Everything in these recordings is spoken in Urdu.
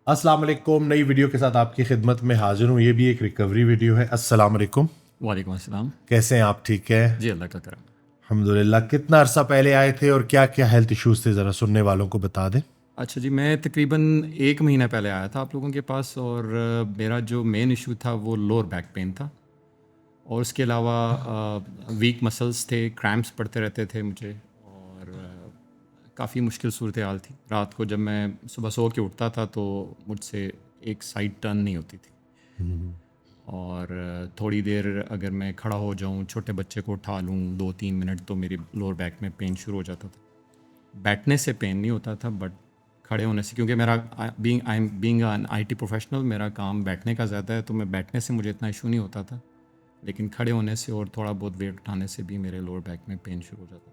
السلام علیکم. نئی ویڈیو کے ساتھ آپ کی خدمت میں حاضر ہوں. یہ بھی ایک ریکوری ویڈیو ہے. السلام علیکم. وعلیکم السلام. کیسے ہیں آپ؟ ٹھیک ہے جی اللہ کا کرم. الحمدللہ. کتنا عرصہ پہلے آئے تھے اور کیا کیا ہیلتھ ایشوز تھے، ذرا سننے والوں کو بتا دیں. اچھا جی، میں تقریباً 1 مہینہ پہلے آیا تھا آپ لوگوں کے پاس، اور میرا جو مین ایشو تھا وہ لوور بیک پین تھا، اور اس کے علاوہ ویک مسلس تھے، کریمپس پڑتے رہتے تھے مجھے، اور کافی مشکل صورتحال تھی. رات کو جب میں صبح سو کے اٹھتا تھا تو مجھ سے ایک سائڈ ٹرن نہیں ہوتی تھی، اور تھوڑی دیر اگر میں کھڑا ہو جاؤں، چھوٹے بچے کو اٹھا لوں 2-3 منٹ، تو میری لوور بیک میں پین شروع ہو جاتا تھا. بیٹھنے سے پین نہیں ہوتا تھا، بٹ کھڑے ہونے سے، کیونکہ میرا being an I T professional, میرا کام بیٹھنے کا زیادہ ہے، تو میں بیٹھنے سے مجھے اتنا ایشو نہیں ہوتا تھا، لیکن کھڑے ہونے سے اور تھوڑا بہت ویٹ اٹھانے سے بھی میرے لوور بیک میں پین شروع ہو جاتا تھا.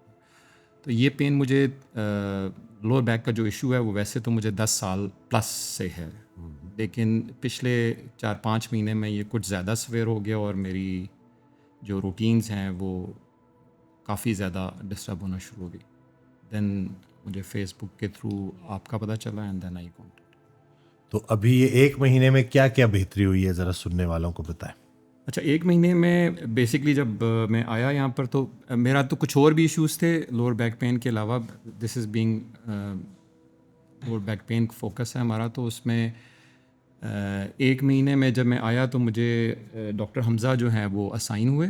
تو یہ پین مجھے لوور بیک کا جو ایشو ہے وہ ویسے تو مجھے 10 سال پلس سے ہے، لیکن پچھلے 4-5 مہینے میں یہ کچھ زیادہ سویر ہو گیا، اور میری جو روٹینز ہیں وہ کافی زیادہ ڈسٹرب ہونا شروع ہو گئی. دین مجھے فیس بک کے تھرو آپ کا پتہ چلا، اینڈ دین آئی کانٹیکٹ. تو ابھی یہ 1 مہینے میں کیا کیا بہتری ہوئی ہے، ذرا سننے والوں کو بتائیں. اچھا، 1 مہینے میں بیسکلی جب میں آیا یہاں پر تو میرا تو کچھ اور بھی ایشوز تھے لوور بیک پین کے علاوہ. This is being lower back pain focus ہے ہمارا، تو اس میں 1 مہینے میں جب میں آیا تو مجھے ڈاکٹر حمزہ جو ہیں وہ اسائن ہوئے،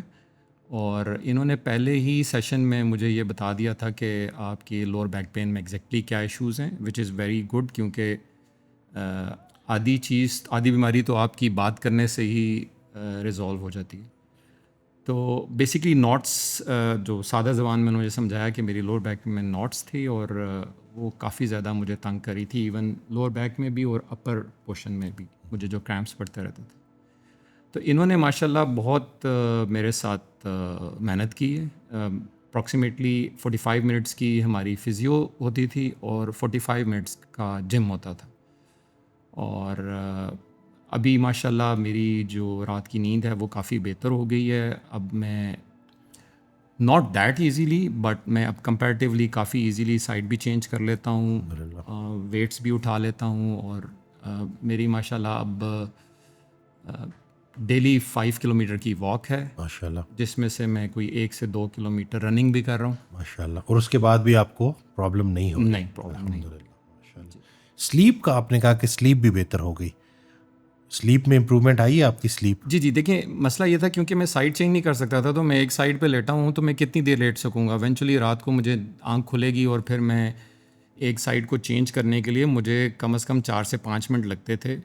اور انہوں نے پہلے ہی سیشن میں مجھے یہ بتا دیا تھا کہ آپ کی لوور بیک پین میں ایگزیکٹلی کیا ایشوز ہیں، وچ از ویری گڈ، کیونکہ آدھی بیماری تو آپ کی بات کرنے سے ہی ریزالو ہو جاتی ہے. تو بیسکلی ناٹس، جو سادہ زبان میں انہوں نے سمجھایا کہ میری لوور بیک میں ناٹس تھی، اور وہ کافی زیادہ مجھے تنگ کری تھی، ایون لوور بیک میں بھی اور اپر پورشن میں بھی مجھے جو کریمپس پڑتے رہتے تھے. تو انہوں نے ماشاءاللہ بہت میرے ساتھ محنت کی ہے. اپروکسیمیٹلی 45 منٹس کی ہماری فزیو ہوتی تھی، اور 45 منٹس کا جم ہوتا تھا. اور ابھی ماشاءاللہ میری جو رات کی نیند ہے وہ کافی بہتر ہو گئی ہے. اب میں ناٹ دیٹ ایزیلی، بٹ میں اب کمپیریٹیولی کافی ایزیلی سائڈ بھی چینج کر لیتا ہوں، ویٹس بھی اٹھا لیتا ہوں، اور میری ماشاءاللہ اب ڈیلی 5 کلومیٹر کی واک ہے ماشاءاللہ. جس میں سے میں کوئی 1 سے 2 کلومیٹر رننگ بھی کر رہا ہوں. ماشاءاللہ. اور اس کے بعد بھی آپ کو پرابلم نہیں ہو رہی؟ نہیں، پرابلم نہیں. سلیپ کا آپ نے کہا کہ سلیپ بھی بہتر ہو گئی. سلیپ میں امپرومنٹ آئی ہے آپ کی سلیپ؟ جی دیکھیں، مسئلہ یہ تھا کیونکہ میں سائڈ چینج نہیں کر سکتا تھا، تو میں ایک سائڈ پہ لیٹا ہوں تو میں کتنی دیر لیٹ سکوں گا. ایونچولی رات کو مجھے آنکھ کھلے گی، اور پھر میں ایک سائڈ کو چینج کرنے کے لیے مجھے کم از کم 4 سے 5 منٹ لگتے تھے.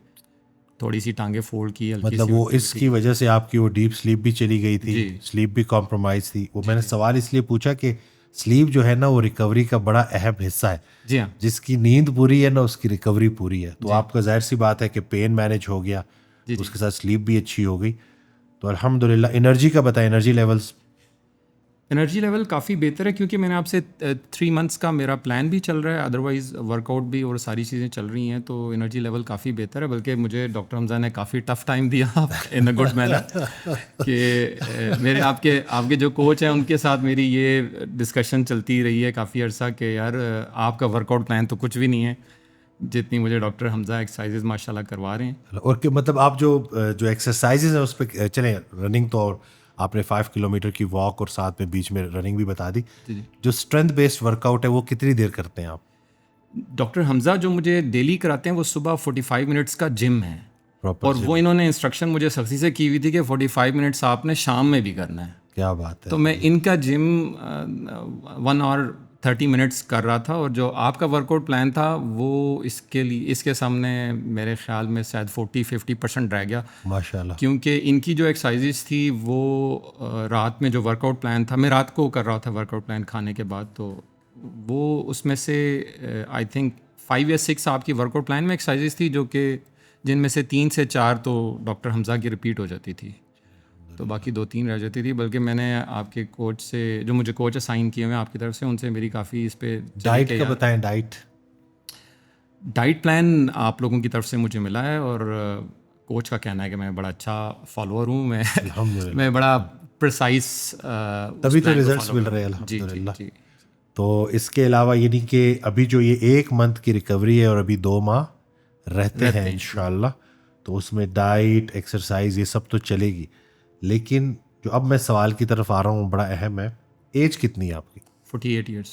تھوڑی سی ٹانگیں فولڈ کی، ہلکی مطلب سی وہ اس کی وجہ سے آپ کی وہ ڈیپ سلیپ بھی چلی گئی تھی، سلیپ بھی کمپرومائز تھی. وہ میں نے سوال اس لیے پوچھا کہ سلیپ جو ہے نا وہ ریکوری کا بڑا اہم حصہ ہے. جی ہاں، جس کی نیند پوری ہے نا اس کی ریکوری پوری ہے. تو آپ کا ظاہر سی بات ہے کہ پین مینیج ہو گیا، اس کے ساتھ سلیپ بھی اچھی ہو گئی. تو الحمدللہ. انرجی کا بتائیں، انرجی لیولز؟ انرجی لیول کافی بہتر ہے، کیونکہ میں نے آپ سے 3 منتھس کا میرا پلان بھی چل رہا ہے، ادروائز ورک آؤٹ بھی اور ساری چیزیں چل رہی ہیں، تو انرجی لیول کافی بہتر ہے. بلکہ مجھے ڈاکٹر حمزہ نے کافی ٹف ٹائم دیا ان اے گڈ مینر، کہ میرے آپ کے جو کوچ ہیں ان کے ساتھ میری یہ ڈسکشن چلتی رہی ہے کافی عرصہ کہ یار آپ کا ورک آؤٹ پلان تو کچھ بھی نہیں ہے جتنی مجھے ڈاکٹر حمزہ ایکسرسائزز ماشاء اللہ کروا رہے ہیں. اور کہ مطلب آپ جو ایکسرسائزز ہیں اس پہ چلیں، رننگ تو آپ نے 5 کلومیٹر کی واک اور ساتھ میں بیچ میں رننگ بھی بتا دی. جو اسٹرینتھ بیسڈ ورک آؤٹ ہے وہ کتنی دیر کرتے ہیں آپ؟ ڈاکٹر حمزہ جو مجھے ڈیلی کراتے ہیں وہ صبح 45 منٹس کا جم ہے، اور وہ انہوں نے انسٹرکشن مجھے سختی سے کی ہوئی تھی کہ 45 منٹس آپ نے شام میں بھی کرنا ہے. کیا بات ہے. تو میں ان کا جم 1 آور 30 منٹس کر رہا تھا، اور جو آپ کا ورک آؤٹ پلان تھا وہ اس کے سامنے میرے خیال میں شاید 40-50% رہ گیا. ماشاءاللہ. کیونکہ ان کی جو ایکسرسائزز تھی وہ رات میں جو ورک آؤٹ پلان تھا، میں رات کو کر رہا تھا ورک آؤٹ پلان کھانے کے بعد، تو وہ اس میں سے آئی تھنک 5 یا 6 آپ کی ورک آؤٹ پلان میں ایکسرسائزز تھی، جو کہ جن میں سے 3 سے 4 تو ڈاکٹر حمزہ کی ریپیٹ ہو جاتی تھی، تو باقی 2-3 رہ جاتی تھی. بلکہ میں نے آپ کے کوچ سے، جو مجھے کوچ اسائن کیے ہوئے آپ کی طرف سے، ان سے میری کافی اس پہ ڈائٹ کا بتائیں. ڈائٹ پلان آپ لوگوں کی طرف سے مجھے ملا ہے، اور کوچ کا کہنا ہے کہ میں بڑا اچھا فالوور ہوں، میں بڑا پریسائز، تبھی تو ریزلٹس مل رہے ہیں الحمدللہ. تو اس کے علاوہ یعنی کہ ابھی جو یہ 1 منتھ کی ریکوری ہے اور ابھی 2 ماہ رہتے ہیں انشاءاللہ, تو اس میں ڈائٹ, ایکسرسائز, یہ سب تو چلے گی. لیکن جو اب میں سوال کی طرف آ رہا ہوں بڑا اہم ہے, ایج کتنی ہے آپ کی؟ 48 ایئرس.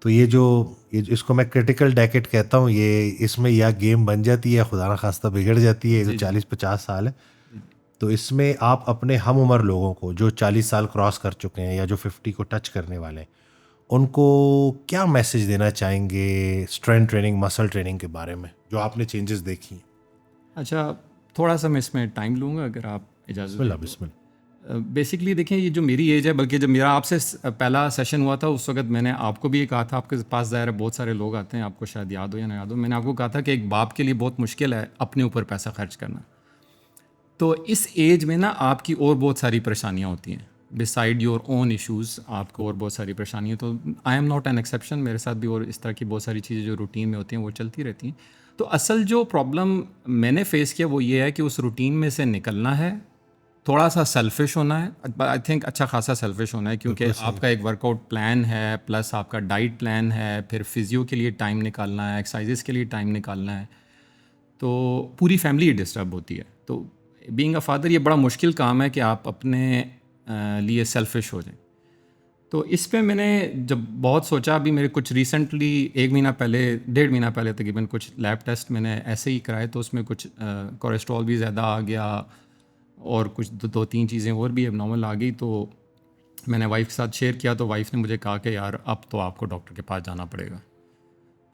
تو یہ جو اس کو میں کرٹیکل ڈیکیڈ کہتا ہوں, یہ اس میں یا گیم بن جاتی ہے خدا نخواستہ بگڑ جاتی ہے, یہ جو 40-50 سال ہے. تو اس میں آپ اپنے ہم عمر لوگوں کو جو 40 سال کراس کر چکے ہیں یا جو 50 کو ٹچ کرنے والے ہیں, ان کو کیا میسج دینا چاہیں گے اسٹرینتھ ٹریننگ, مسل ٹریننگ کے بارے میں, جو آپ نے چینجز دیکھی ہیں؟ اچھا, تھوڑا سا میں اس میں ٹائم لوں گا اگر آپ اجازت دیں. بسم اللہ. بیسکلی دیکھیں, یہ جو میری ایج ہے, بلکہ جب میرا آپ سے پہلا سیشن ہوا تھا اس وقت میں نے آپ کو بھی یہ کہا تھا, آپ کے پاس ظاہر ہے بہت سارے لوگ آتے ہیں, آپ کو شاید یاد ہو یا نہ یاد ہو, میں نے آپ کو کہا تھا کہ ایک باپ کے لیے بہت مشکل ہے اپنے اوپر پیسہ خرچ کرنا. تو اس ایج میں نا آپ کی اور بہت ساری پریشانیاں ہوتی ہیں, بسائڈ یور اون ایشوز آپ کو اور بہت ساری پریشانیاں. تو I am not an exception, میرے ساتھ بھی اور اس طرح کی بہت ساری چیزیں جو روٹین میں ہوتی ہیں وہ چلتی رہتی ہیں. تو اصل جو پرابلم میں نے فیس کیا وہ یہ ہے کہ اس روٹین میں سے نکلنا ہے, تھوڑا سا سیلفش ہونا ہے. آئی تھنک اچھا خاصا سیلفش ہونا ہے, کیونکہ آپ کا ایک ورک آؤٹ پلان ہے, پلس آپ کا ڈائٹ پلان ہے, پھر فزیو کے لیے ٹائم نکالنا ہے, ایکسرسائزز کے لیے ٹائم نکالنا ہے, تو پوری فیملی ڈسٹرب ہوتی ہے. تو بینگ اے فادر یہ بڑا مشکل کام ہے کہ آپ اپنے لیے سیلفش ہو جائیں. تو اس پہ میں نے جب بہت سوچا, ابھی میرے کچھ ریسنٹلی 1 مہینہ پہلے 1.5 مہینہ پہلے تقریباً کچھ لیب ٹیسٹ میں نے ایسے ہی کرائے, تو اس میں کچھ کولیسٹرول بھی زیادہ آ گیا اور کچھ 2-3 چیزیں اور بھی اب نارمل آ گئی. تو میں نے وائف کے ساتھ شیئر کیا, تو وائف نے مجھے کہا کہ یار اب تو آپ کو ڈاکٹر کے پاس جانا پڑے گا.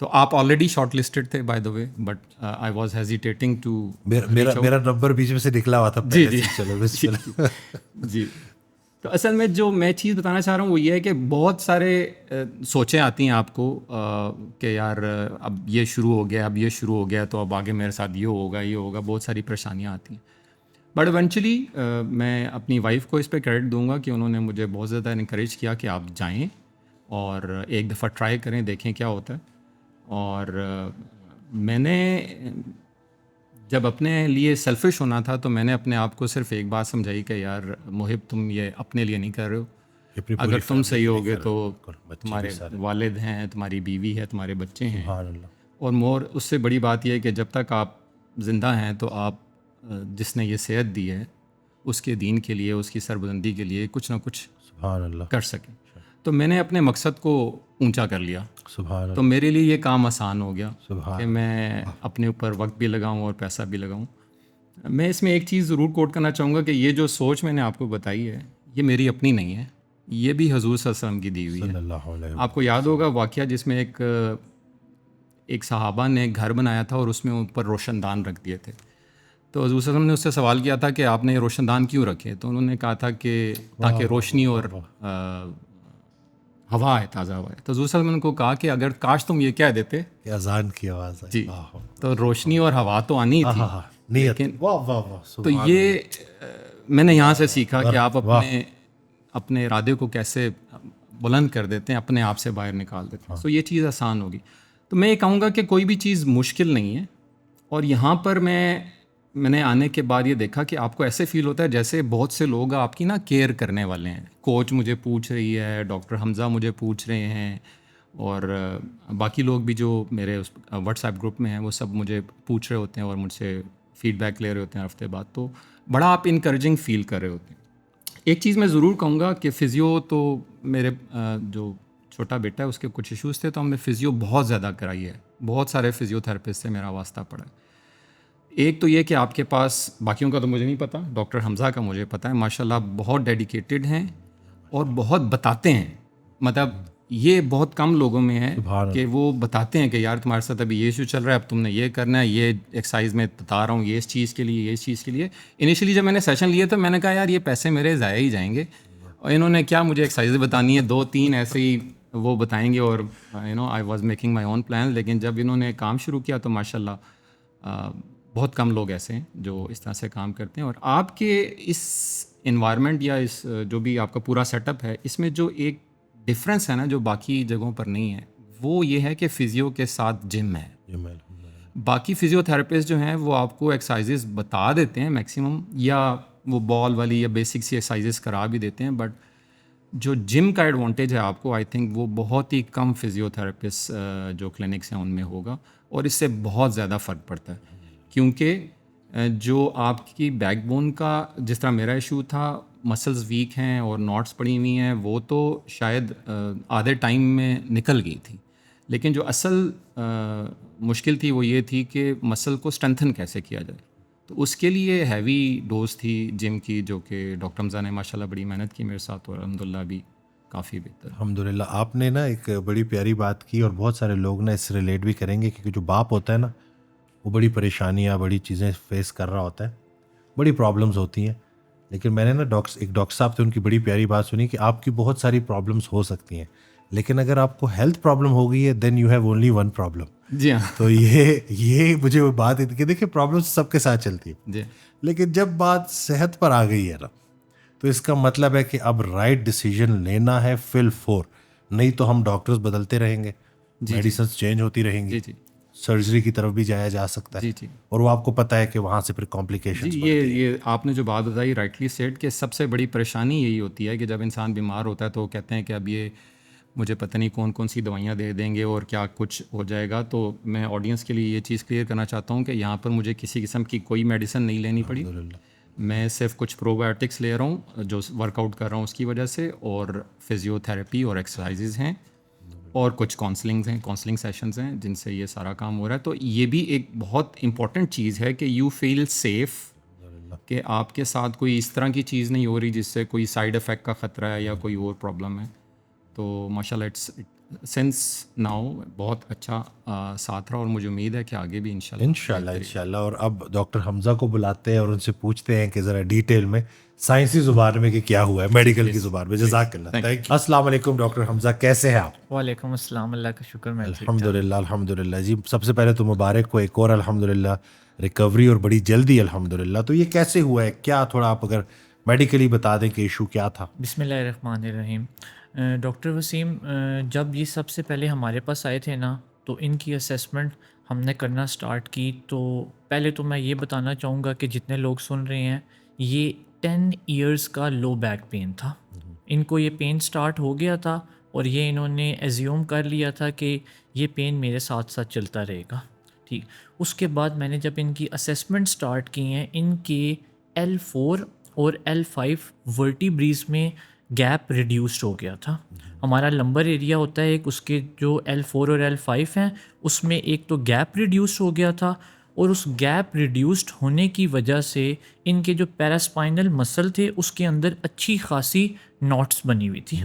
تو آپ آلریڈی شارٹ لسٹڈ تھے by the way, but I was hesitating to. میرا نمبر بیچ میں سے نکلا ہوا تھا. جی. چلو جی. تو اصل میں جو میں چیز بتانا چاہ رہا ہوں وہ یہ ہے کہ بہت سارے سوچیں آتی ہیں آپ کو کہ یار اب یہ شروع ہو گیا, اب یہ شروع ہو گیا, تو اب آگے میرے ساتھ یہ ہوگا, بہت ساری پریشانیاں آتی ہیں. بٹ ایونچولی میں اپنی وائف کو اس پہ کریڈٹ دوں گا کہ انہوں نے مجھے بہت زیادہ انکریج کیا کہ آپ جائیں اور ایک دفعہ ٹرائی کریں, دیکھیں کیا ہوتا ہے. اور میں نے جب اپنے لیے سیلفش ہونا تھا تو میں نے اپنے آپ کو صرف ایک بات سمجھائی کہ یار محب, تم یہ اپنے لیے نہیں کر رہے ہو, اگر تم صحیح ہوگے تو تمہارے والد ہیں, تمہاری بیوی ہے, تمہارے بچے ہیں, اور مور اس سے بڑی بات یہ ہے کہ جب تک آپ زندہ ہیں تو آپ جس نے یہ صحت دی ہے اس کے دین کے لیے, اس کی سربلندی کے لیے کچھ نہ کچھ کر سکیں. تو میں نے اپنے مقصد کو اونچا کر لیا. تو میرے لیے یہ کام آسان ہو گیا کہ میں اپنے اوپر وقت بھی لگاؤں اور پیسہ بھی لگاؤں. میں اس میں ایک چیز ضرور کوٹ کرنا چاہوں گا کہ یہ جو سوچ میں نے آپ کو بتائی ہے یہ میری اپنی نہیں ہے, یہ بھی حضور صلی اللہ علیہ وسلم کی دی ہوئی ہے. آپ کو یاد ہوگا واقعہ جس میں ایک صحابہ نے گھر بنایا تھا اور اس میں اوپر روشن دان رکھ دیے تھے. تو حضور صلی اللہ علیہ وسلم نے اس سے سوال کیا تھا کہ آپ نے یہ روشن دان کیوں رکھے؟ تو انہوں نے کہا تھا کہ تاکہ روشنی اور ہوا ہے, تازہ ہوا ہے. تو حضور صلی اللہ علیہ وسلم نے کو کہا کہ اگر کاش تم یہ کہہ دیتے کہ اذان کی آواز جی, تو روشنی اور ہوا تو آنی تھی, لیکن تو یہ میں نے یہاں سے سیکھا کہ آپ اپنے ارادے کو کیسے بلند کر دیتے ہیں, اپنے آپ سے باہر نکال دیتے ہیں. تو یہ چیز آسان ہوگی. تو میں یہ کہوں گا کہ کوئی بھی چیز مشکل نہیں ہے. اور یہاں پر میں نے آنے کے بعد یہ دیکھا کہ آپ کو ایسے فیل ہوتا ہے جیسے بہت سے لوگ آپ کی نا کیئر کرنے والے ہیں. کوچ مجھے پوچھ رہی ہے, ڈاکٹر حمزہ مجھے پوچھ رہے ہیں, اور باقی لوگ بھی جو میرے واٹس ایپ گروپ میں ہیں وہ سب مجھے پوچھ رہے ہوتے ہیں اور مجھ سے فیڈ بیک لے رہے ہوتے ہیں ہفتے بعد. تو بڑا آپ انکریجنگ فیل کر رہے ہوتے ہیں. ایک چیز میں ضرور کہوں گا کہ فزیو تو میرے جو چھوٹا بیٹا ہے اس کے کچھ ایشوز تھے, تو ہم نے فزیو بہت زیادہ کرائی ہے. بہت سارے فزیو تھراپسٹ سے میرا واسطہ پڑا ہے. ایک تو یہ کہ آپ کے پاس, باقیوں کا تو مجھے نہیں پتہ, ڈاکٹر حمزہ کا مجھے پتہ ہے, ماشاء اللہ بہت ڈیڈیکیٹڈ ہیں اور بہت بتاتے ہیں. مطلب یہ بہت کم لوگوں میں ہے کہ وہ بتاتے ہیں کہ یار تمہارے ساتھ ابھی یہ ایشو چل رہا ہے, اب تم نے یہ کرنا ہے, یہ ایکسرسائز میں بتا رہا ہوں, یہ اس چیز کے لیے, یہ اس چیز کے لیے. انیشلی جب میں نے سیشن لیے تو میں نے کہا یار یہ پیسے میرے ضائع ہی جائیں گے, اور انہوں نے کیا مجھے ایکسرسائز بتانی ہے 2-3 ایسے ہی وہ بتائیں گے, اور I was making my own plan. لیکن جب انہوں نے کام شروع کیا تو ماشاء اللہ بہت کم لوگ ایسے ہیں جو اس طرح سے کام کرتے ہیں. اور آپ کے اس انوائرمنٹ یا اس جو بھی آپ کا پورا سیٹ اپ ہے, اس میں جو ایک ڈفرینس ہے نا جو باقی جگہوں پر نہیں ہے, وہ یہ ہے کہ فزیو کے ساتھ جم ہے. باقی فزیو تھراپسٹ جو ہیں وہ آپ کو ایکسرسائزز بتا دیتے ہیں میکسیمم, یا وہ بال والی یا بیسک سی ایکسرسائزز کرا بھی دیتے ہیں, بٹ جو جم کا ایڈوانٹیج ہے آپ کو، آئی تھنک وہ بہت ہی کم فزیو تھراپسٹ جو کلینکس ہیں ان میں ہوگا، اور اس سے بہت زیادہ فرق پڑتا ہے. کیونکہ جو آپ کی بیک بون کا، جس طرح میرا ایشو تھا، مسلز ویک ہیں اور ناٹس پڑی ہوئی ہیں، وہ تو شاید آدھے ٹائم میں نکل گئی تھی. لیکن جو اصل مشکل تھی وہ یہ تھی کہ مسل کو اسٹرینتھن کیسے کیا جائے. تو اس کے لیے ہیوی ڈوز تھی جم کی، جو کہ ڈاکٹر حمزہ نے ماشاء اللہ بڑی محنت کی میرے ساتھ، اور الحمد للہ بھی کافی بہتر. الحمد للہ. آپ نے نا ایک بڑی پیاری بات کی، اور بہت سارے لوگ نا اس سے ریلیٹ بھی کریں گے، کیونکہ جو باپ ہوتا ہے نا وہ بڑی پریشانیاں، بڑی چیزیں فیس کر رہا ہوتا ہے، بڑی پرابلمس ہوتی ہیں. لیکن میں نے نا ایک ڈاکٹر صاحب تھے، ان کی بڑی پیاری بات سنی کہ آپ کی بہت ساری پرابلمس ہو سکتی ہیں، لیکن اگر آپ کو ہیلتھ پرابلم ہو گئی ہے then you have only one problem. جی ہاں. تو یہ مجھے وہ بات کہ دیکھیں پرابلمس سب کے ساتھ چلتی ہے، جی. لیکن جب بات صحت پر آ گئی ہے نا، تو اس کا مطلب ہے کہ اب رائٹ ڈیسیجن لینا ہے فل فور. نہیں تو ہم ڈاکٹرز بدلتے رہیں گے، میڈیسنس چینج ہوتی رہیں گی، جی سرجری کی طرف بھی جایا جا سکتا ہے، جی. اور وہ آپ کو پتہ ہے کہ وہاں سے پھر کمپلیکیشنز جی یہ آپ نے جو بات بتائی رائٹلی سیڈ، کہ سب سے بڑی پریشانی یہی ہوتی ہے کہ جب انسان بیمار ہوتا ہے تو وہ کہتے ہیں کہ اب یہ مجھے پتہ نہیں کون کون سی دوائیاں دے دیں گے اور کیا کچھ ہو جائے گا. تو میں آڈینس کے لیے یہ چیز کلیئر کرنا چاہتا ہوں کہ یہاں پر مجھے کسی قسم کی کوئی میڈیسن نہیں لینی پڑی. میں صرف کچھ پرو بایوٹکس لے رہا ہوں جو ورک آؤٹ کر رہا ہوں اس کی وجہ سے، اور فزیو تھراپی اور ایکسرسائزز ہیں، اور کچھ کاؤنسلنگ سیشنز ہیں جن سے یہ سارا کام ہو رہا ہے. تو یہ بھی ایک بہت امپورٹنٹ چیز ہے کہ یو فیل سیف، کہ آپ کے ساتھ کوئی اس طرح کی چیز نہیں ہو رہی جس سے کوئی سائیڈ افیکٹ کا خطرہ ہے یا کوئی اور پرابلم ہے. تو ماشاء اللہ سنس ناؤ بہت اچھا ساتھ رہا، اور مجھے امید ہے کہ آگے بھی انشاءاللہ. اور اب ڈاکٹر حمزہ کو بلاتے ہیں اور ان سے پوچھتے ہیں کہ ذرا ڈیٹیل میں سائنسی زبان میں کہ کیا ہوا ہے، میڈیکل کی زبان میں. جزاک اللہ. Thank you. السلام علیکم ڈاکٹر حمزہ، کیسے ہیں آپ؟ وعلیکم السلام، اللہ کا شکر. میں الحمد للہ جی. سب سے پہلے تو مبارک ہو ایک اور الحمد للہ ریکوری، اور بڑی جلدی الحمد للہ. تو یہ کیسے ہوا ہے، کیا تھوڑا آپ اگر میڈیکلی بتا دیں کہ ایشو کیا تھا؟ بسم اللہ الرحمن الرحیم. ڈاکٹر وسیم، جب یہ سب سے پہلے ہمارے پاس آئے تھے نا، تو ان کی اسیسمنٹ ہم نے کرنا سٹارٹ کی. تو پہلے تو میں یہ بتانا چاہوں گا کہ جتنے لوگ سن رہے ہیں، یہ 10 ایئرس کا لو بیک پین تھا. ان کو یہ پین سٹارٹ ہو گیا تھا، اور یہ انہوں نے ایزیوم کر لیا تھا کہ یہ پین میرے ساتھ ساتھ چلتا رہے گا. ٹھیک. اس کے بعد میں نے جب ان کی اسیسمنٹ سٹارٹ کی ہیں، ان کے L4 اور L5 ورٹیبریز میں گیپ ریڈیوسڈ ہو گیا تھا. ہمارا لمبر ایریا ہوتا ہے ایک، اس کے جو L4 اور L5 ہیں اس میں ایک تو گیپ ریڈیوسڈ ہو گیا تھا، اور اس گیپ ریڈیوسڈ ہونے کی وجہ سے ان کے جو پیراسپائنل مسل تھے اس کے اندر اچھی خاصی ناٹس بنی ہوئی تھی.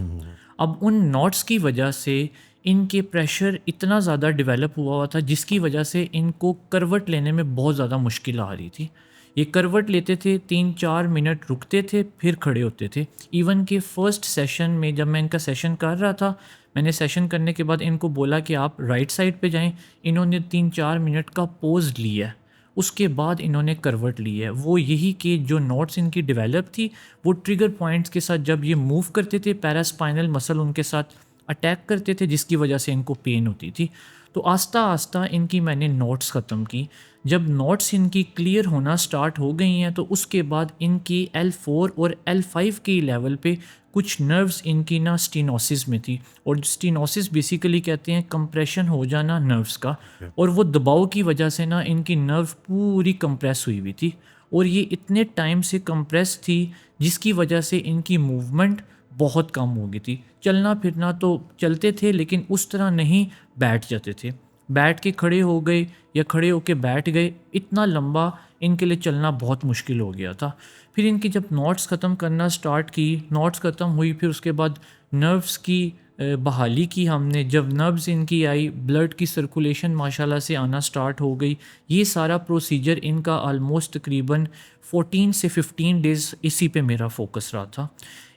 اب ان ناٹس کی وجہ سے ان کے پریشر اتنا زیادہ ڈیولپ ہوا تھا، جس کی وجہ سے ان کو کروٹ لینے میں بہت زیادہ مشکل آ رہی تھی. یہ کروٹ لیتے تھے، 3-4 منٹ رکتے تھے، پھر کھڑے ہوتے تھے. ایون کہ فرسٹ سیشن میں جب میں ان کا سیشن کر رہا تھا، میں نے سیشن کرنے کے بعد ان کو بولا کہ آپ رائٹ سائڈ پہ جائیں. انہوں نے 3-4 منٹ کا پوز لیا ہے، اس کے بعد انہوں نے کروٹ لی ہے. وہ یہی کہ جو نوٹس ان کی ڈیولپ تھی، وہ ٹریگر پوائنٹس کے ساتھ جب یہ موو کرتے تھے، پیراسپائنل مسل ان کے ساتھ اٹیک کرتے تھے، جس کی وجہ سے ان کو پین ہوتی تھی. تو آہستہ آہستہ ان کی میں نے نوٹس ختم کی. جب نوٹس ان کی کلیئر ہونا سٹارٹ ہو گئی ہیں، تو اس کے بعد ان کی L4 اور L5 کی لیول پہ کچھ نروز ان کی نا سٹینوسس میں تھی. اور سٹینوسس بیسیکلی کہتے ہیں کمپریشن ہو جانا نروز کا، اور وہ دباؤ کی وجہ سے نا ان کی نرو پوری کمپریس ہوئی ہوئی تھی، اور یہ اتنے ٹائم سے کمپریس تھی جس کی وجہ سے ان کی موومنٹ بہت کم ہو گئی تھی. چلنا پھرنا تو چلتے تھے، لیکن اس طرح نہیں بیٹھ جاتے تھے. بیٹھ کے کھڑے ہو گئے یا کھڑے ہو کے بیٹھ گئے، اتنا لمبا ان کے لیے چلنا بہت مشکل ہو گیا تھا. پھر ان کی جب نوٹس ختم کرنا سٹارٹ کی، نوٹس ختم ہوئی، پھر اس کے بعد نروز کی بحالی کی ہم نے. جب نروز ان کی آئی، بلڈ کی سرکولیشن ماشاءاللہ سے آنا سٹارٹ ہو گئی. یہ سارا پروسیجر ان کا آلموسٹ تقریباً 14 سے 15 ڈیز اسی پہ میرا فوکس رہا تھا.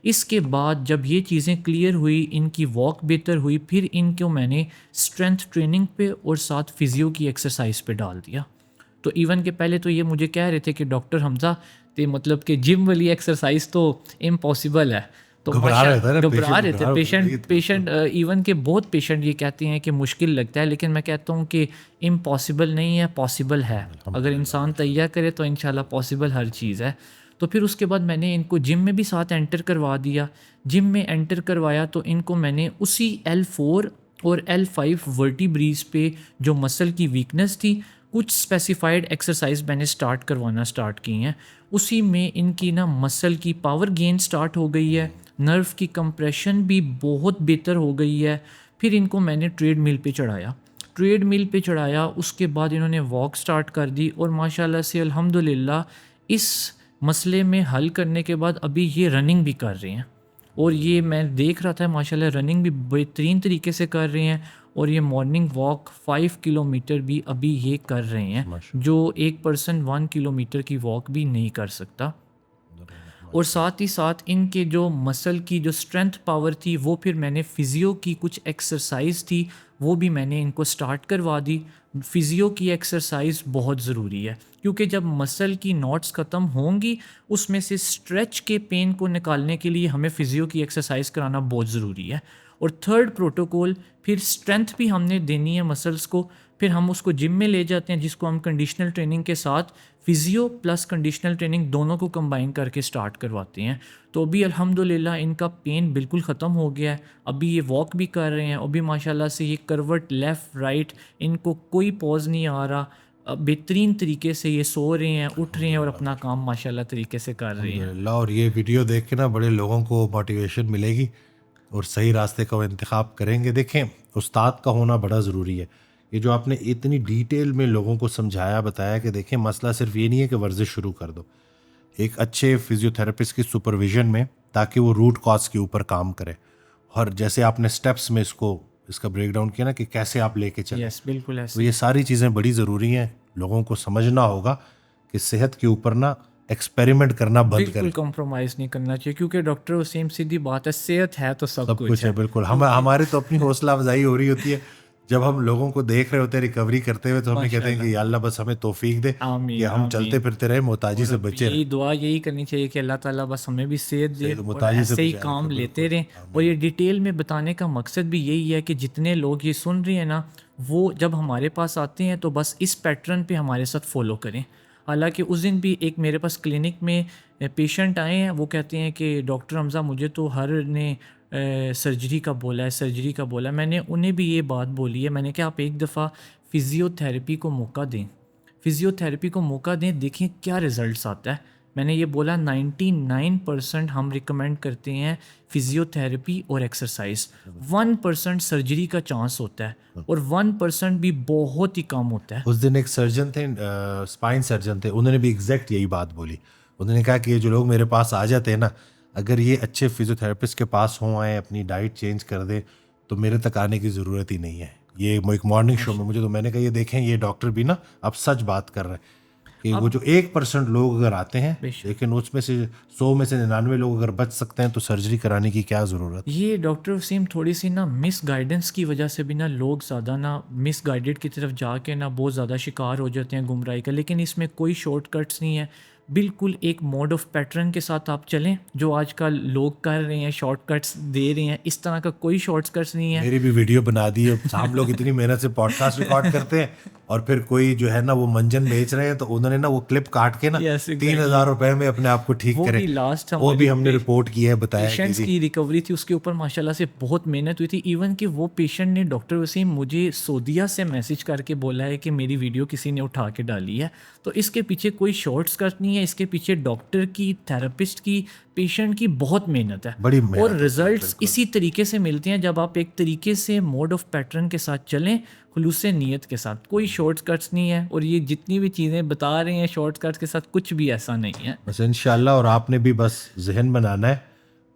اس کے بعد جب یہ چیزیں کلیئر ہوئی، ان کی واک بہتر ہوئی، پھر ان کو میں نے اسٹرینتھ ٹریننگ پہ اور ساتھ فزیو کی ایکسرسائز پہ ڈال دیا. تو ایون کہ پہلے تو یہ مجھے کہہ رہے تھے کہ ڈاکٹر حمزہ تے مطلب کہ جم والی ایکسرسائز تو امپاسبل ہے. تو گھبرا رہے تھے پیشنٹ ایون کہ بہت پیشنٹ یہ کہتے ہیں کہ مشکل لگتا ہے، لیکن میں کہتا ہوں کہ امپاسبل نہیں ہے، پاسبل ہے. اگر انسان تیار کرے تو انشاءاللہ پاسبل ہر چیز ہے. تو پھر اس کے بعد میں نے ان کو جم میں بھی ساتھ انٹر کروا دیا. جم میں انٹر کروایا تو ان کو میں نے اسی L4 اور L5 ورٹیبریز پہ جو مسل کی ویکنس تھی کچھ اسپیسیفائڈ ایکسرسائز میں نے کروانا اسٹارٹ کی ہیں. اسی میں ان کی نا مسل کی پاور گین سٹارٹ ہو گئی ہے, نرو کی کمپریشن بھی بہت بہتر ہو گئی ہے. پھر ان کو میں نے ٹریڈ مل پہ چڑھایا, اس کے بعد انہوں نے واک سٹارٹ کر دی, اور ماشاءاللہ سے الحمدللہ اس مسئلے میں حل کرنے کے بعد ابھی یہ رننگ بھی کر رہے ہیں. اور یہ میں دیکھ رہا تھا ماشاءاللہ رننگ بھی بہترین طریقے سے کر رہے ہیں, اور یہ مارننگ واک 5 کلومیٹر بھی ابھی یہ کر رہے ہیں, جو ایک پرسن 1 کلومیٹر کی واک بھی نہیں کر سکتا. اور ساتھ ہی ساتھ ان کے جو مسل کی جو اسٹرینتھ پاور تھی وہ پھر میں نے فزیو کی کچھ ایکسرسائز تھی وہ بھی میں نے ان کو سٹارٹ کروا دی. فزیو کی ایکسرسائز بہت ضروری ہے کیونکہ جب مسل کی ناٹس ختم ہوں گی اس میں سے اسٹریچ کے پین کو نکالنے کے لیے ہمیں فزیو کی ایکسرسائز کرانا بہت ضروری ہے. اور تھرڈ پروٹوکول پھر اسٹرینتھ بھی ہم نے دینی ہے مسلس کو, پھر ہم اس کو جم میں لے جاتے ہیں جس کو ہم کنڈیشنل ٹریننگ کے ساتھ فزیو پلس کنڈیشنل ٹریننگ دونوں کو کمبائن کر کے سٹارٹ کرواتے ہیں. تو ابھی الحمدللہ ان کا پین بالکل ختم ہو گیا ہے, ابھی یہ واک بھی کر رہے ہیں, ابھی ماشاءاللہ سے یہ کروٹ لیفٹ رائٹ ان کو کوئی پوز نہیں آ رہا, بہترین طریقے سے یہ سو رہے ہیں, اٹھ رہے ہیں اور اپنا کام ماشاءاللہ طریقے سے کر رہے ہیں. الحمدللہ. اور یہ ویڈیو دیکھ کے نا بڑے لوگوں کو موٹیویشن ملے گی اور صحیح راستے کا وہ انتخاب کریں گے. دیکھیں استاد کا ہونا بڑا ضروری ہے. یہ جو آپ نے اتنی ڈیٹیل میں لوگوں کو سمجھایا بتایا کہ دیکھیں مسئلہ صرف یہ نہیں ہے کہ ورزش شروع کر دو, ایک اچھے فزیوتھراپسٹ کی سپرویژن میں تاکہ وہ روٹ کاز کے اوپر کام کرے. اور جیسے آپ نے سٹیپس میں اس کا بریک ڈاؤن کیا نا کہ کیسے آپ لے کے چلیں, بالکل ایسے. تو یہ ساری چیزیں بڑی ضروری ہیں. لوگوں کو سمجھنا ہوگا کہ صحت کے اوپر نا ایکسپیریمنٹ کرنا بند کریں, بالکل کمپرومائز نہیں کرنا چاہیے کیونکہ ڈاکٹر وسیم سیدھی بات ہے, صحت ہے تو سب کچھ ہے. بالکل. ہمارے تو اپنی حوصلہ افزائی ہو رہی ہوتی ہے جب ہم لوگوں کو دیکھ رہے ہوتے ہیں ریکوری کرتے ہوئے, تو ہم کہتے ہیں کہ یا اللہ بس ہمیں توفیق دے کہ ہم چلتے پھرتے رہے, محتاجی سے بچے رہیں. یہی دعا یہی کرنی چاہیے کہ اللہ تعالیٰ بس ہمیں بھی صحت دے اور ایسے ہی کام لیتے رہیں. اور یہ ڈیٹیل میں بتانے کا مقصد بھی یہی ہے کہ جتنے لوگ یہ سن رہے ہیں نا وہ جب ہمارے پاس آتے ہیں تو بس اس پیٹرن پہ ہمارے ساتھ فالو کریں. حالانکہ اس دن بھی ایک میرے پاس کلینک میں پیشنٹ آئے ہیں, وہ کہتے ہیں کہ ڈاکٹر حمزہ مجھے تو ہر نے سرجری کا بولا ہے. میں نے انہیں بھی یہ بات بولی ہے, میں نے کہا آپ ایک دفعہ فزیو تھیراپی کو موقع دیں, دیکھیں کیا رزلٹس آتا ہے. میں نے یہ بولا 99% ہم ریکمینڈ کرتے ہیں فزیو تھیراپی اور ایکسرسائز, 1% سرجری کا چانس ہوتا ہے اور 1% بھی بہت ہی کم ہوتا ہے. اس دن ایک سرجن تھے, اسپائن سرجن تھے, انہوں نے بھی ایگزیکٹ یہی بات بولی. انہوں نے کہا کہ یہ جو لوگ میرے پاس آ جاتے ہیں نا, اگر یہ اچھے فزیو تھراپسٹ کے پاس ہوں, آئیں اپنی ڈائٹ چینج کر دیں, تو میرے تک آنے کی ضرورت ہی نہیں ہے. یہ ایک مارننگ شو میں مجھے, تو میں نے کہا یہ دیکھیں یہ ڈاکٹر بھی نا اب سچ بات کر رہے ہیں کہ وہ جو 1% لوگ اگر آتے ہیں, لیکن اس میں سے 100 میں سے 99 لوگ اگر بچ سکتے ہیں تو سرجری کرانے کی کیا ضرورت. یہ ڈاکٹر وسیم تھوڑی سی نا مس گائیڈنس کی وجہ سے بھی نا لوگ زیادہ نا مس گائیڈڈ کی طرف جا کے نا بہت زیادہ شکار ہو جاتے ہیں گمراہی کا. لیکن اس میں کوئی شارٹ کٹس نہیں ہے, بالکل ایک موڈ آف پیٹرن کے ساتھ آپ چلیں جو آج کل لوگ کر رہے ہیں, شارٹ کٹس دے رہے ہیں, اس طرح کا کوئی شارٹ کٹس نہیں ہے. میری بھی ویڈیو بنا دی ہے, ہم لوگ اتنی محنت سے پوڈ کاسٹ ریکارڈ کرتے ہیں اور پھر کوئی جو ہے نا وہ منجن بیچ رہے ہیں, تو انہوں نے نا وہ کلپ کاٹ کے نا 3,000 روپے میں اپنے آپ کو ٹھیک کرے. وہ بھی ہم نے رپورٹ کی ہے, بتایا پیشنٹس کی ریکوری تھی, اس کے اوپر ماشاءاللہ سے بہت محنت ہوئی تھی. ایون کہ وہ پیشنٹ نے ڈاکٹر وسیم مجھے سعودیہ سے میسج کر کے بولا ہے کہ میری ویڈیو کسی نے اٹھا کے ڈالی ہے. تو اس کے پیچھے کوئی شارٹس کٹ نہیں ہے, اس کے پیچھے ڈاکٹر کی, تھراپسٹ کی, پیشنٹ کی بہت محنت ہے, بڑی محنت, اور ریزلٹس اسی طریقے سے ملتے ہیں جب آپ ایک طریقے سے موڈ آف پیٹرن کے ساتھ چلیں, خلوص نیت کے ساتھ. کوئی شارٹ کٹس نہیں ہے, اور یہ جتنی بھی چیزیں بتا رہے ہیں شارٹ کٹس کے ساتھ کچھ بھی ایسا نہیں ہے بس انشاءاللہ. اور آپ نے بھی بس ذہن بنانا ہے.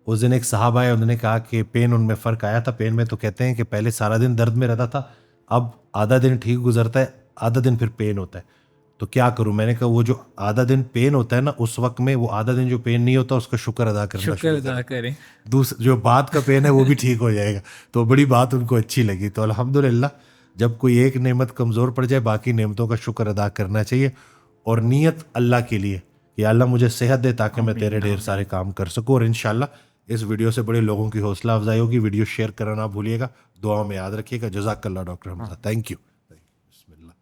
اس دن ایک صاحب آئے, انہوں نے کہا کہ پین ان میں فرق آیا تھا. پین میں تو کہتے ہیں کہ پہلے سارا دن درد میں رہتا تھا, اب آدھا دن ٹھیک گزرتا ہے, آدھا دن پھر پین ہوتا ہے. تو کیا کروں؟ میں نے کہا وہ جو آدھا دن پین ہوتا ہے نا, اس وقت میں وہ آدھا دن جو پین نہیں ہوتا اس کا شکر ادا کریں. جو بعد کا پین ہے وہ بھی ٹھیک ہو جائے گا. تو بڑی بات ان کو اچھی لگی. تو الحمدللہ جب کوئی ایک نعمت کمزور پڑ جائے, باقی نعمتوں کا شکر ادا کرنا چاہیے, اور نیت اللہ کے لیے کہ اللہ مجھے صحت دے تاکہ میں تیرے ڈھیر سارے کام کر سکوں. اور انشاءاللہ اس ویڈیو سے بڑے لوگوں کی حوصلہ افزائی ہوگی. ویڈیو شیئر کرنا نہ بھولیے گا, دعاؤں میں یاد رکھیے گا. جزاک اللہ ڈاکٹر حمزہ, تھینک یو. بسم اللہ.